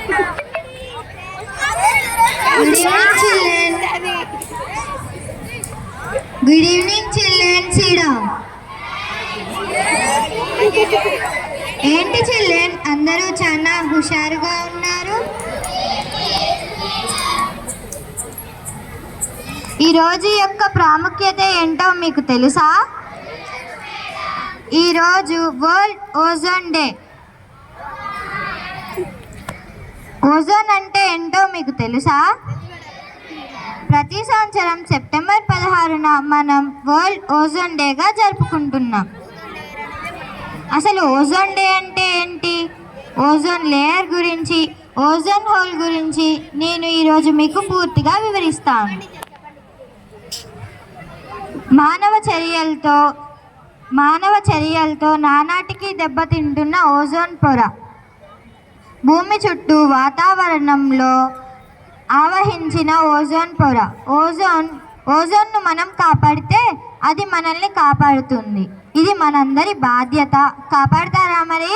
Good evening, children. Sit down. ఏంటి children అందరూ చాలా హుషారుగా ఉన్నారు. ఈ రోజు యొక్క ప్రాముఖ్యత ఏంటో మీకు తెలుసా? ఈరోజు వరల్డ్ ఓజోన్ డే. ఓజోన్ అంటే ఏంటో మీకు తెలుసా? ప్రతి సంవత్సరం సెప్టెంబర్ 16న మనం వరల్డ్ ఓజోన్ డేగా జరుపుకుంటున్నాం. అసలు ఓజోన్ డే అంటే ఏంటి, ఓజోన్ లేయర్ గురించి, ఓజోన్ హోల్ గురించి నేను ఈరోజు మీకు పూర్తిగా వివరిస్తాను. మానవ చర్యలతో నానాటికి దెబ్బతింటున్న ఓజోన్ పొర భూమి చుట్టూ వాతావరణంలో ఆవహించిన ఓజోన్ పొర. ఓజోన్ను మనం కాపాడితే అది మనల్ని కాపాడుతుంది. ఇది మనందరి బాధ్యత. కాపాడతారా మరి?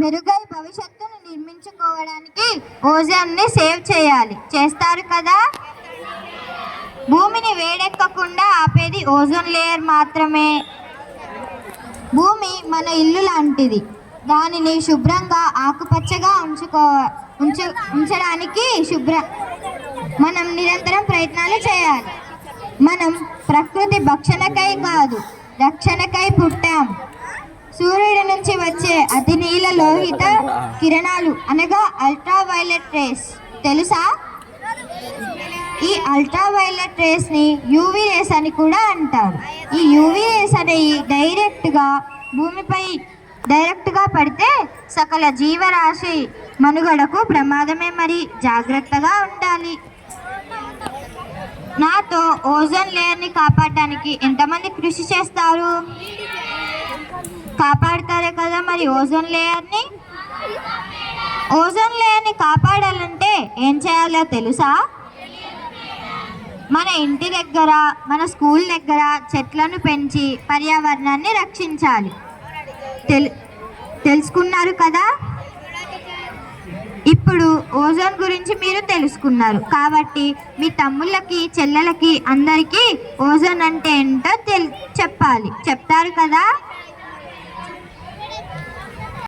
మెరుగై భవిష్యత్తును నిర్మించుకోవడానికి ఓజోన్ని సేవ్ చేయాలి. చేస్తారు కదా? భూమిని వేడెక్కకుండా ఆపేది ఓజోన్ లేయర్ మాత్రమే. భూమి మన ఇల్లు లాంటిది. దానిని శుభ్రంగా ఆకుపచ్చగా ఉంచడానికి మనం నిరంతరం ప్రయత్నాలు చేయాలి. మనం ప్రకృతి భక్షణకై కాదు, రక్షణకై పుట్టాం. సూర్యుడి నుంచి వచ్చే అతి నీల లోహిత కిరణాలు అనగా అల్ట్రావైలెట్ రేస్ తెలుసా? ఈ అల్ట్రావైలెట్ రేస్ ని యూవీ రేస్ అని కూడా అంటారు. ఈ యూవీ రేస్ అనేవి భూమిపై డైరెక్ట్గా పడితే సకల జీవరాశి మనుగడకు ప్రమాదమే. మరి జాగ్రత్తగా ఉండాలి. నాతో ఓజోన్ లేయర్ని కాపాడడానికి ఎంతమంది కృషి చేస్తారు? కాపాడతారే కదా మరి ఓజోన్ లేయర్ని. ఓజోన్ లేయర్ని కాపాడాలంటే ఏం చేయాలో తెలుసా? మన ఇంటి దగ్గర, మన స్కూల్ దగ్గర చెట్లను పెంచి పర్యావరణాన్ని రక్షించాలి. తెలుసుకున్నారు కదా? ఇప్పుడు ఓజోన్ గురించి మీరు తెలుసుకున్నారు కాబట్టి మీ తమ్ముళ్ళకి, చెల్లెలకి అందరికీ ఓజోన్ అంటే ఏంటో చెప్పాలి. చెప్తారు కదా?